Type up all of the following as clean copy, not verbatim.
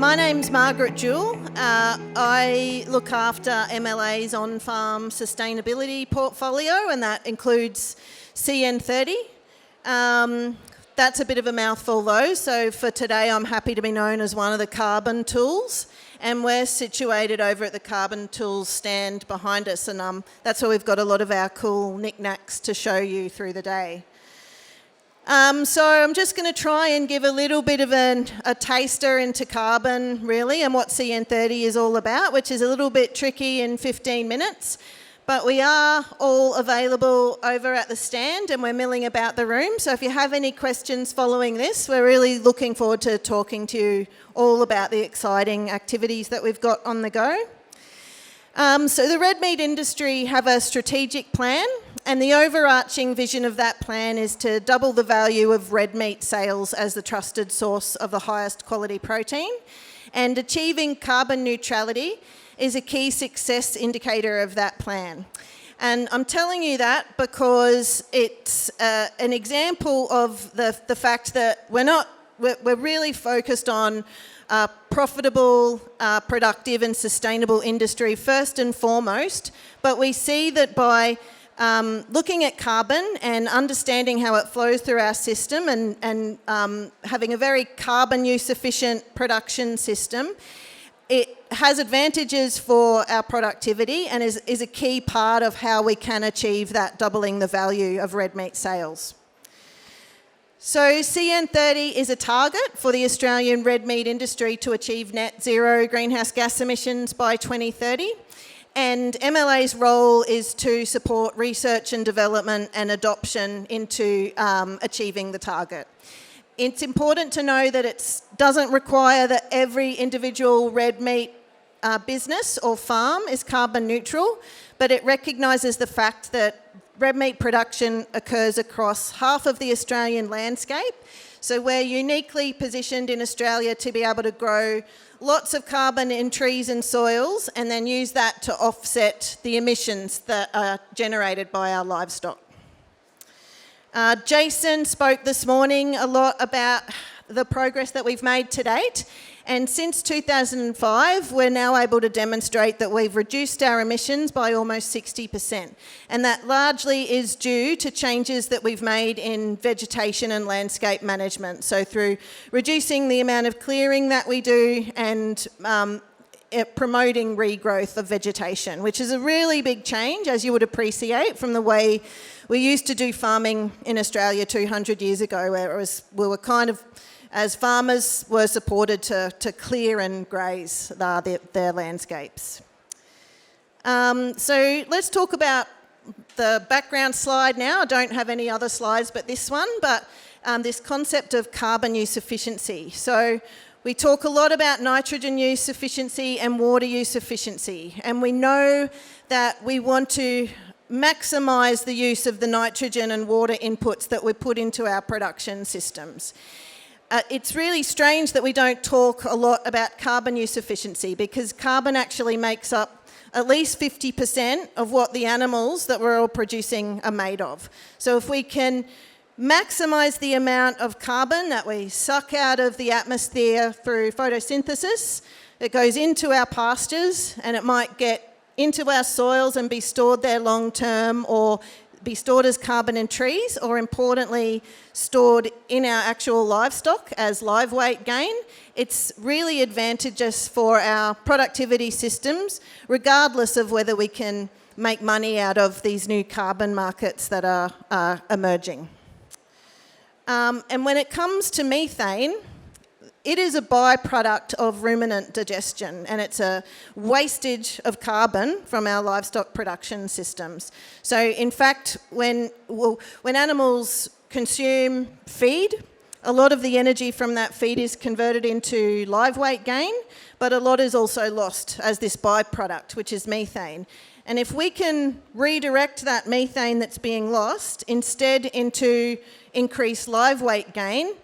My name's Margaret Jewell. I look after MLA's on-farm sustainability portfolio, and that includes CN30. That's a bit of a mouthful though, so for today I'm happy to be known as one of the carbon tools, and we're situated over at the carbon tools stand behind us, and that's where we've got a lot of our cool knickknacks to show you through the day. So I'm just going to try and give a little bit of a taster into carbon, really, and what CN30 is all about, which is a little bit tricky in 15 minutes. But we are all available over at the stand, and we're milling about the room. So if you have any questions following this, we're really looking forward to talking to you all about the exciting activities that we've got on the go. So the red meat industry have a strategic plan, and the overarching vision of that plan is to double the value of red meat sales as the trusted source of the highest quality protein. And achieving carbon neutrality is a key success indicator of that plan. And I'm telling you that because it's an example of the fact that we're really focused on profitable, productive and sustainable industry first and foremost, but we see that by looking at carbon and understanding how it flows through our system and having a very carbon use efficient production system, it has advantages for our productivity and is a key part of how we can achieve that doubling the value of red meat sales. So CN30 is a target for the Australian red meat industry to achieve net zero greenhouse gas emissions by 2030. And MLA's role is to support research and development and adoption into achieving the target. It's important to know that it doesn't require that every individual red meat business or farm is carbon neutral, but it recognises the fact that red meat production occurs across half of the Australian landscape. So we're uniquely positioned in Australia to be able to grow lots of carbon in trees and soils and then use that to offset the emissions that are generated by our livestock. Jason spoke this morning a lot about the progress that we've made to date. And since 2005, we're now able to demonstrate that we've reduced our emissions by almost 60%. And that largely is due to changes that we've made in vegetation and landscape management. So through reducing the amount of clearing that we do and promoting regrowth of vegetation, which is a really big change, as you would appreciate, from the way we used to do farming in Australia 200 years ago, where we were kind of, as farmers were supported to clear and graze their landscapes. So let's talk about the background slide now. I don't have any other slides but this one, but this concept of carbon use efficiency. So we talk a lot about nitrogen use efficiency and water use efficiency, and we know that we want to maximise the use of the nitrogen and water inputs that we put into our production systems. It's really strange that we don't talk a lot about carbon use efficiency, because carbon actually makes up at least 50% of what the animals that we're all producing are made of. So if we can maximise the amount of carbon that we suck out of the atmosphere through photosynthesis, it goes into our pastures and it might get into our soils and be stored there long term, or be stored as carbon in trees, or importantly stored in our actual livestock as live weight gain. It's really advantageous for our productivity systems, regardless of whether we can make money out of these new carbon markets that are emerging. And when it comes to methane, it is a byproduct of ruminant digestion, and it's a wastage of carbon from our livestock production systems. So in fact, when animals consume feed, a lot of the energy from that feed is converted into live weight gain, but a lot is also lost as this byproduct, which is methane. And if we can redirect that methane that's being lost instead into increased live weight gain,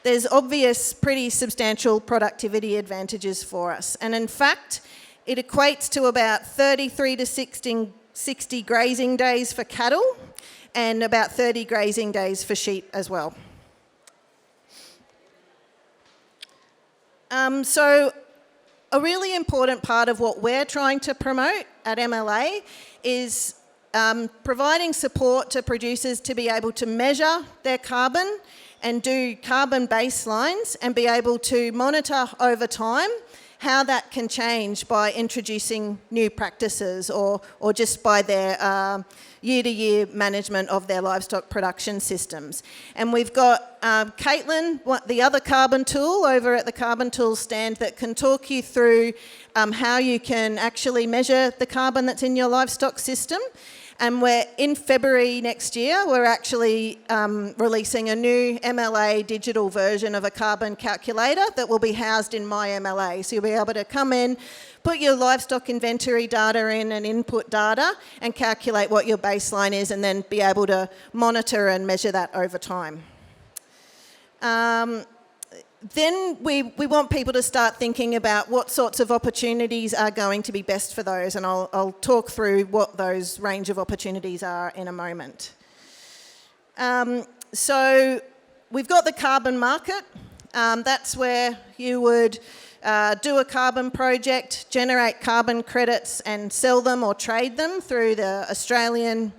there's obvious, pretty substantial productivity advantages for us. And in fact, it equates to about 33 to 60 grazing days for cattle and about 30 grazing days for sheep as well. So a really important part of what we're trying to promote at MLA is providing support to producers to be able to measure their carbon and do carbon baselines and be able to monitor over time how that can change by introducing new practices or just by their year-to-year management of their livestock production systems. And we've got Caitlin, the other carbon tool, over at the carbon tools stand that can talk you through how you can actually measure the carbon that's in your livestock system. And we're in February next year, we're actually releasing a new MLA digital version of a carbon calculator that will be housed in My MLA. So you'll be able to come in, put your livestock inventory data in and input data and calculate what your baseline is and then be able to monitor and measure that over time. Then we want people to start thinking about what sorts of opportunities are going to be best for those, and I'll talk through what those range of opportunities are in a moment. So we've got the carbon market. That's where you would do a carbon project, generate carbon credits and sell them or trade them through the Australian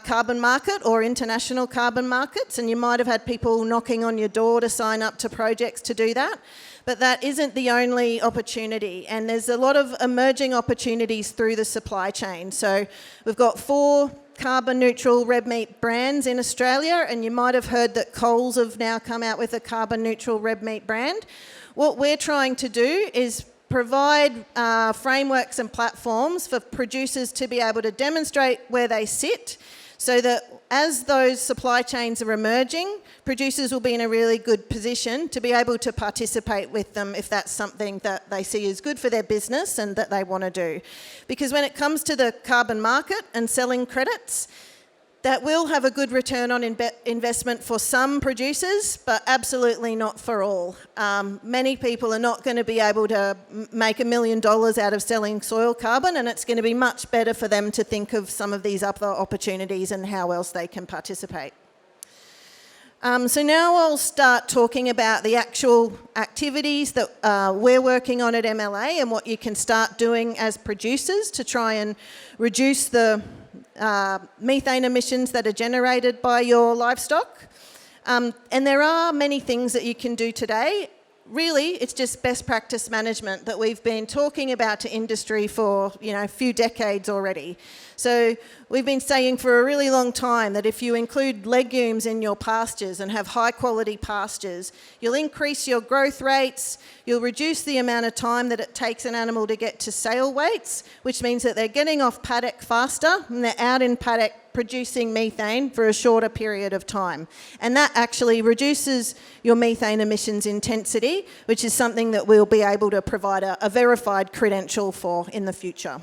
carbon market or international carbon markets, and you might have had people knocking on your door to sign up to projects to do that, but that isn't the only opportunity, and there's a lot of emerging opportunities through the supply chain. So we've got 4 carbon neutral red meat brands in Australia, and you might have heard that Coles have now come out with a carbon neutral red meat brand. What we're trying to do is provide frameworks and platforms for producers to be able to demonstrate where they sit so that as those supply chains are emerging, producers will be in a really good position to be able to participate with them if that's something that they see as good for their business and that they want to do. Because when it comes to the carbon market and selling credits, that will have a good return on investment for some producers, but absolutely not for all. Many people are not going to be able to make $1 million out of selling soil carbon, and it's going to be much better for them to think of some of these other opportunities and how else they can participate. So now I'll start talking about the actual activities that we're working on at MLA and what you can start doing as producers to try and reduce the methane emissions that are generated by your livestock. And there are many things that you can do today. Really, it's just best practice management that we've been talking about to industry for, a few decades already. So we've been saying for a really long time that if you include legumes in your pastures and have high quality pastures, you'll increase your growth rates, you'll reduce the amount of time that it takes an animal to get to sale weights, which means that they're getting off paddock faster and they're out in paddock producing methane for a shorter period of time. And that actually reduces your methane emissions intensity, which is something that we'll be able to provide a verified credential for in the future.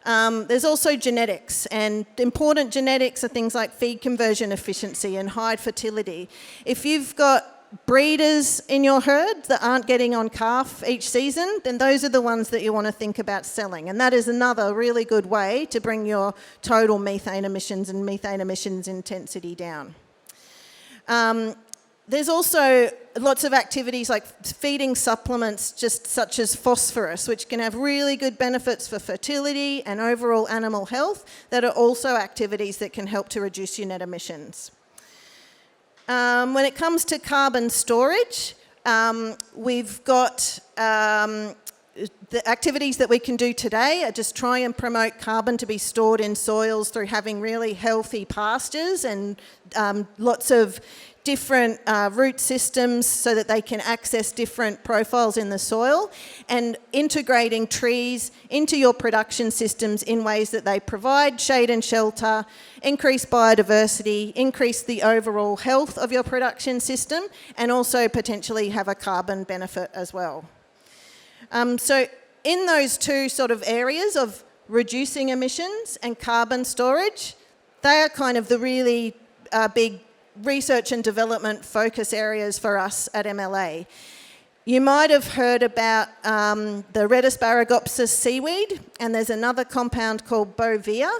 There's also genetics, and important genetics are things like feed conversion efficiency and hide fertility. If you've got breeders in your herd that aren't getting on calf each season, then those are the ones that you want to think about selling. And that is another really good way to bring your total methane emissions and methane emissions intensity down. There's also lots of activities like feeding supplements, just such as phosphorus, which can have really good benefits for fertility and overall animal health, that are also activities that can help to reduce your net emissions. When it comes to carbon storage, we've got the activities that we can do today are just try and promote carbon to be stored in soils through having really healthy pastures and lots of different root systems so that they can access different profiles in the soil, and integrating trees into your production systems in ways that they provide shade and shelter, increase biodiversity, increase the overall health of your production system, and also potentially have a carbon benefit as well. So in those two sort of areas of reducing emissions and carbon storage, they are kind of the really big research and development focus areas for us at MLA. You might have heard about the red asparagopsis seaweed, and there's another compound called bovia,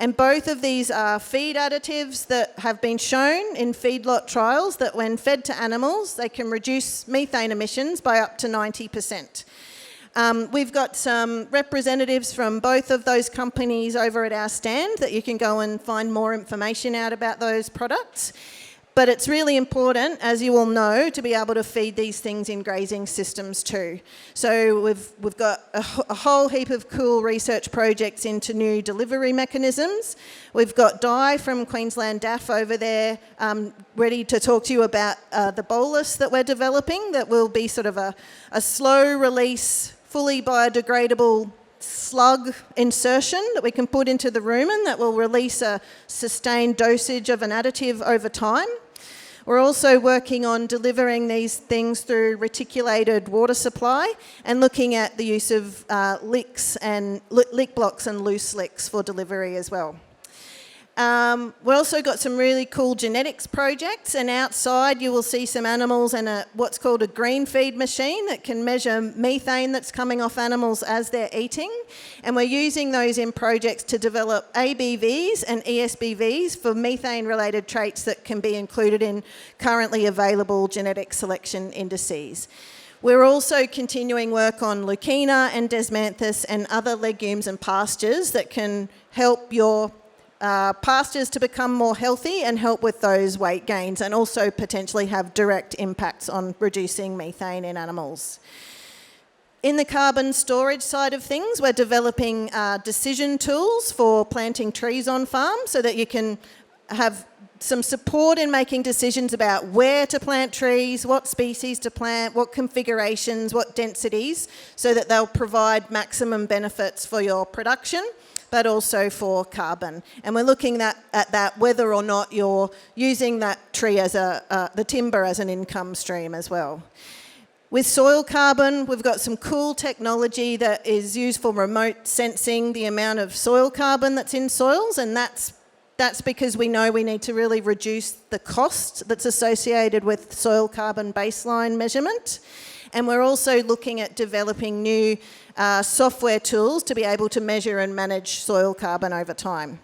and both of these are feed additives that have been shown in feedlot trials that when fed to animals, they can reduce methane emissions by up to 90%. We've got some representatives from both of those companies over at our stand that you can go and find more information out about those products. But it's really important, as you all know, to be able to feed these things in grazing systems too. So we've got a whole heap of cool research projects into new delivery mechanisms. We've got Di from Queensland DAF over there ready to talk to you about the bolus that we're developing that will be sort of a slow release, fully biodegradable slug insertion that we can put into the rumen that will release a sustained dosage of an additive over time. We're also working on delivering these things through reticulated water supply and looking at the use of licks and lick blocks and loose licks for delivery as well. We've also got some really cool genetics projects, and outside you will see some animals and what's called a green feed machine that can measure methane that's coming off animals as they're eating. And we're using those in projects to develop ABVs and ESBVs for methane-related traits that can be included in currently available genetic selection indices. We're also continuing work on Leucaena and Desmanthus and other legumes and pastures that can help your pastures to become more healthy and help with those weight gains, and also potentially have direct impacts on reducing methane in animals. In the carbon storage side of things, we're developing decision tools for planting trees on farm so that you can have some support in making decisions about where to plant trees, what species to plant, what configurations, what densities, so that they'll provide maximum benefits for your production, but also for carbon. And we're looking at that whether or not you're using that tree as the timber as an income stream as well. With soil carbon, we've got some cool technology that is used for remote sensing the amount of soil carbon that's in soils, and that's because we know we need to really reduce the cost that's associated with soil carbon baseline measurement. And we're also looking at developing new software tools to be able to measure and manage soil carbon over time.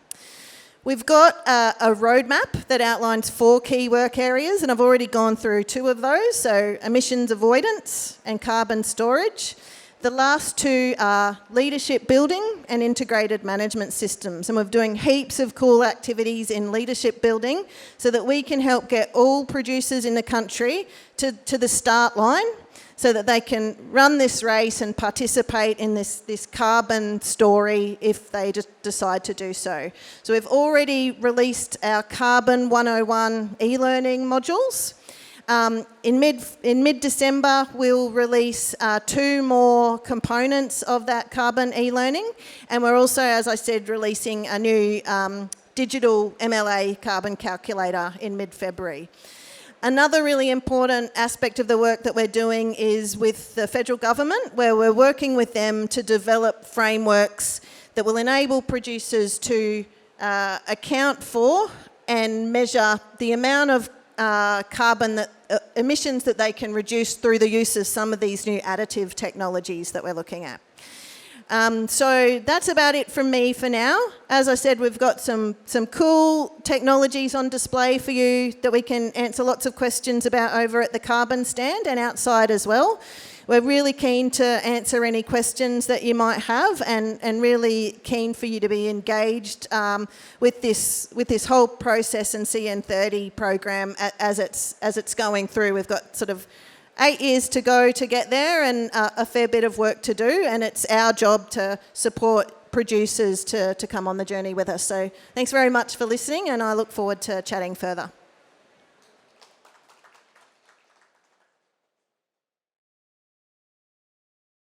We've got a roadmap that outlines 4 key work areas, and I've already gone through 2 of those, so emissions avoidance and carbon storage. The last 2 are leadership building and integrated management systems, and we're doing heaps of cool activities in leadership building so that we can help get all producers in the country to the start line, so that they can run this race and participate in this carbon story if they just decide to do so. So we've already released our Carbon 101 e-learning modules. In mid-December, we'll release 2 more components of that carbon e-learning, and we're also, as I said, releasing a new digital MLA carbon calculator in mid-February. Another really important aspect of the work that we're doing is with the federal government, where we're working with them to develop frameworks that will enable producers to account for and measure the amount of carbon emissions that they can reduce through the use of some of these new additive technologies that we're looking at. So that's about it from me for now. As I said, we've got some cool technologies on display for you that we can answer lots of questions about over at the carbon stand and outside as well. We're really keen to answer any questions that you might have, and really keen for you to be engaged with this whole process and CN30 program as it's going through. We've got sort of 8 years to go to get there, and a fair bit of work to do, and it's our job to support producers to come on the journey with us. So thanks very much for listening, and I look forward to chatting further.